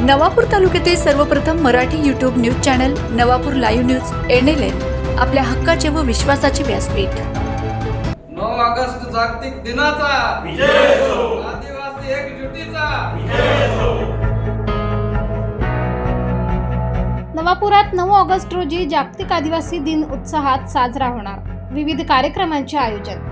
नवापूर तालुक्यातील सर्वप्रथम Marathi YouTube news channel Navapur live news NLN आपल्या हक्काचे व विश्वासाचे व्यासपीठ। 9 ऑगस्ट जागतिक दिनाचा विजय असो, आदिवासी एकजुटीचा विजय असो। नवापुरात 9 ऑगस्ट रोजी जागतिक आदिवासी दिन उत्साहात साजरा होणार। विविध कार्यक्रमांचे आयोजन।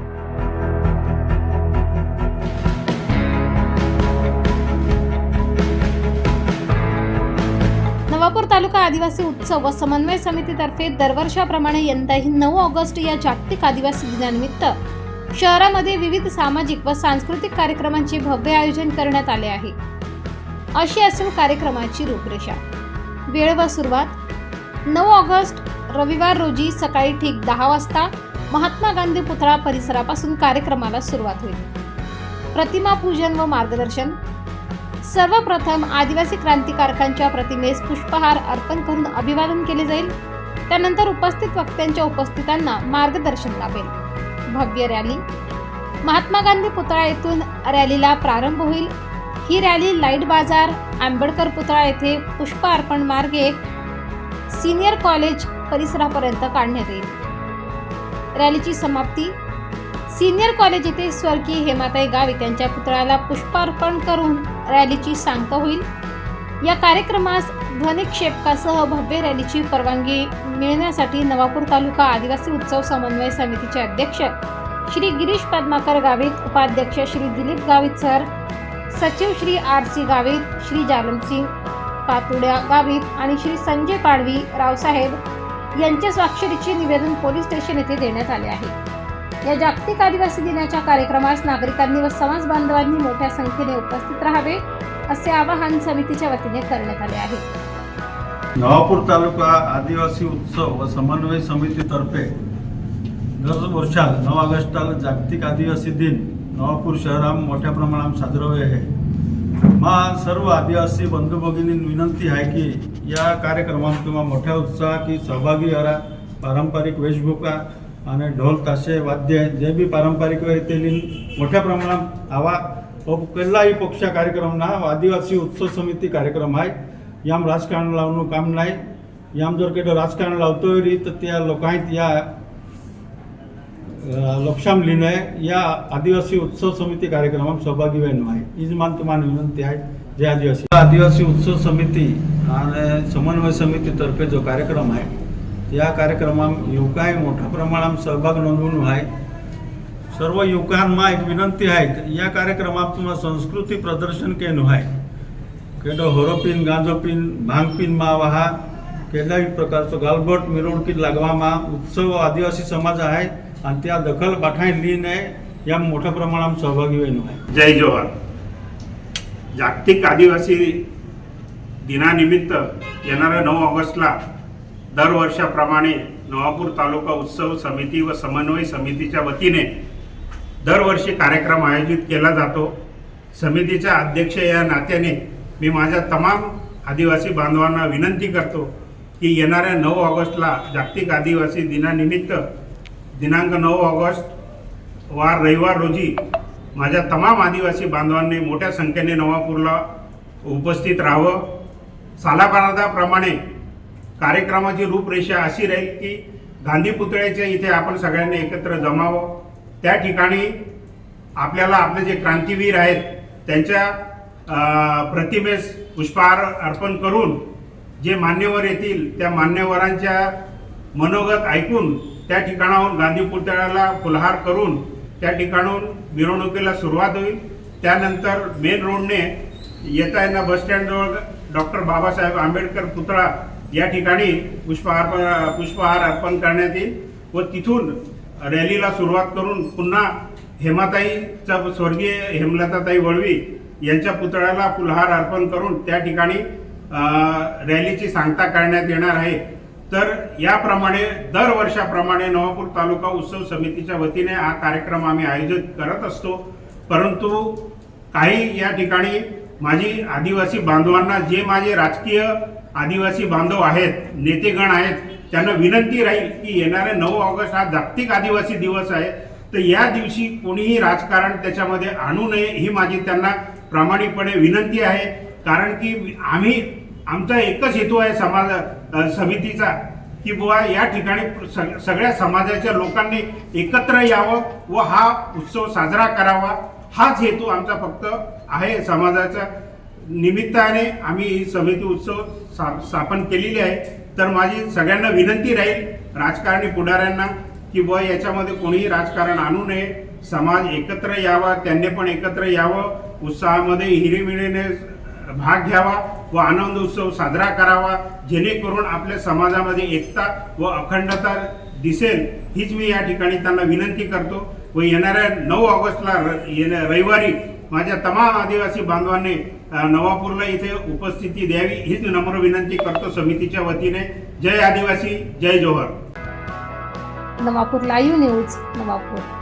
नवापूर तालुका आदिवासी उत्सव व समन्वय समितीतर्फे दरवर्षाप्रमाणे यंदाही 9 ऑगस्ट या जागतिक आदिवासी दिनानिमित्त शहरामध्ये विविध सामाजिक व सांस्कृतिक कार्यक्रमांचे भव्य आयोजन करण्यात आले आहे। अशी असून कार्यक्रमाची रूपरेषा। वेळ व सुरुवात 9 ऑगस्ट रविवार रोजी सकाळी ठीक 10 वाजता महात्मा गांधी पुतळा परिसरापासून कार्यक्रमाला सुरुवात होईल। प्रतिमा पूजन व मार्गदर्शन। सर्वप्रथम आदिवासी क्रांतिकारकांच्या प्रतिमेस पुष्पहार अर्पण करून अभिवादन केले जाईल। त्यानंतर उपस्थित वक्त्यांच्या उपस्थितांना मार्गदर्शन लाभेल। भव्य रॅली। महात्मा गांधी पुतळा येथून रॅलीला प्रारंभ होईल। ही रॅली लाईट बाजार, आंबेडकर पुतळा येथे पुष्प अर्पण मार्गे सीनियर कॉलेज परिसरापर्यंत काढण्यात येईल। रॅलीची समाप्ती सीनियर कॉलेज येथे स्वर्गीय हेमाताई गावित यांच्या पुतळ्याला पुष्पार्पण करून रॅलीची सांगता होईल। या कार्यक्रमास ध्वनिक्षेपकासह भव्य रॅलीची परवानगी मिळण्यासाठी नवापूर तालुका आदिवासी उत्सव समन्वय समितीचे अध्यक्ष श्री गिरीश पद्माकर गावित, उपाध्यक्ष श्री दिलीप गावित सर, सचिव श्री RC गावित, श्री जालमसिंग कातुड्या गावित आणि श्री संजय पाडवी रावसाहेब यांच्या स्वाक्षरीचे निवेदन पोलीस स्टेशन येथे देण्यात आले आहे। या जागतिक आदिवासी दिनाच्या कार्यक्रमास नागरिकांनी व समाज बांधवांनी मोठ्या संख्येने उपस्थित राहावे असे आवाहन समितीच्या वतीने करण्यात आले आहे। नवापूर तालुका आदिवासी उत्सव व समन्वय समितीतर्फे दरवर्षी 9 ऑगस्टला जागतिक आदिवासी दिन नवापूर शहरात मोठ्या प्रमाणात साजरा होत आहे। मा सर्व आदिवासी बंधू भगिनींना विनंती आहे की या कार्यक्रमात किंवा मोठ्या उत्साहात सहभागी व्हा। पारंपरिक वेशभूषा आणि ढोल ताशे वाद्य जे बी पारंपरिक येथील मोठ्या प्रमाणात आवा कुठलाही पक्ष कार्यक्रम ना आदिवासी उत्सव समिती कार्यक्रम आहे। याम राजकारण लावणं काम नाही। याम जर काही राजकारण लावतोय तर त्या लोकांत या लक्षाम लिहिणे या आदिवासी उत्सव समिती कार्यक्रमात सहभागी व्हायला आहे हीच मान तुम्हाला विनंती आहे। जे आदिवासी उत्सव समिती आणि समन्वय समितीतर्फे जो कार्यक्रम आहे या कार्यक्रमात युवकांनी मोठ्या प्रमाणात सहभाग नोंदवून आहे। सर्व युवकांना एक विनंती आहे या कार्यक्रमात तुम्हाला संस्कृती प्रदर्शन केलं आहे। केडो होरोपिन, गांजोपिन, भांगपिन मा वहा केल्याही प्रकारचं गालबोट मिरवणुकीत लागवामा उत्सव आदिवासी समाज आहे आणि त्या दखल पाठाई लिहिणे या मोठ्या प्रमाणात सहभागी व्हायला आहे। जय जोहार। जागतिक आदिवासी दिनानिमित्त येणाऱ्या 9 ऑगस्टला दरवर्षाप्रमाणे नवापूर तालुका उत्सव समिती व समन्वय समितीच्या वतीने दरवर्षी कार्यक्रम आयोजित केला जातो। समितीचा अध्यक्ष या नात्याने मी माझ्या तमाम आदिवासी बांधवांना विनंती करतो की येणाऱ्या 9 ऑगस्टला जागतिक आदिवासी दिनानिमित्त दिनांक 9 ऑगस्ट वार रविवार रोजी माझ्या तमाम आदिवासी बांधवांनी मोठ्या संख्येने नवापूरला उपस्थित राहावं। सालाबाराप्रमाणे कार्यक्रमाची रूपरेषा अशी राहील की गांधी पुतळ्याच्या इथे आपण सगळ्यांनी एकत्र जमावं। त्या ठिकाणी आपल्याला आपले जे क्रांतीवीर आहेत त्यांच्या प्रतिमेस पुष्पहार अर्पण करून जे मान्यवर येतील त्या मान्यवरांच्या मनोगत ऐकून त्या ठिकाणाहून गांधी पुतळ्याला फुलहार करून त्या ठिकाणून मिरवणुकीला सुरुवात होईल। त्यानंतर मेन रोडने येता येता बसस्टँडजवळ डॉक्टर बाबासाहेब आंबेडकर पुतळा या ठिकाणी पुष्पहार अर्पण करण्यात येईल व तिथून रॅलीला सुरुवात करून पुन्हा हेमाताईचा स्वर्गीय हेमलताताई वळवी यांच्या पुतळ्याला फुलहार अर्पण करून त्या ठिकाणी रॅलीची सांगता करण्यात येणार आहे। तर याप्रमाणे दरवर्षाप्रमाणे नवापूर तालुका उत्सव समितीच्या वतीने हा कार्यक्रम आम्ही आयोजित करत असतो। परंतु काही या ठिकाणी माझी आदिवासी बांधवांना जे माझे राजकीय आदिवासी बांधव आहेत, नेतेगण आहेत, त्यांना विनंती राहील की येणारे 9 ऑगस्ट हा जागतिक आदिवासी दिवस आहे तर या दिवशी कोणीही राजकारण त्याच्यामध्ये आणू नये ही माझी त्यांना प्रामाणिकपणे विनंती आहे। कारण की आमचा एकच हेतू आहे समाज समितीचा की बुवा या ठिकाणी सगळ्या समाजाच्या लोकांनी एकत्र यावं व हा उत्सव साजरा करावा, हाच हेतू आमचा फक्त आहे. समाजाच्या निमित्ताने आम्ही ही समिती उत्सव स्थापन केलेली आहे. तर माझी सगळ्यांना विनंती राहील राजकारणी पुढाऱ्यांना की बुवा याच्यामध्ये कोणीही राजकारण आणू नये, समाज एकत्र यावा, त्यांनी पण एकत्र यावं, उत्साहामध्ये हिरीमिरीने भाग घ्यावा व आनंद उत्सव साजरा करावा, जेणेकरून आपल्या समाजामध्ये एकता व अखंडता दिसेल, हीच मी या ठिकाणी त्यांना विनंती करतो. व येणाऱ्या 9 ऑगस्टला रविवारी माझ्या तमाम आदिवासी बांधवांनी नवापूरला इथे उपस्थिती द्यावी हीच नम्र विनंती करतो समितीच्या वतीने. जय आदिवासी, जय जोहर. Navapur live news, Navapur.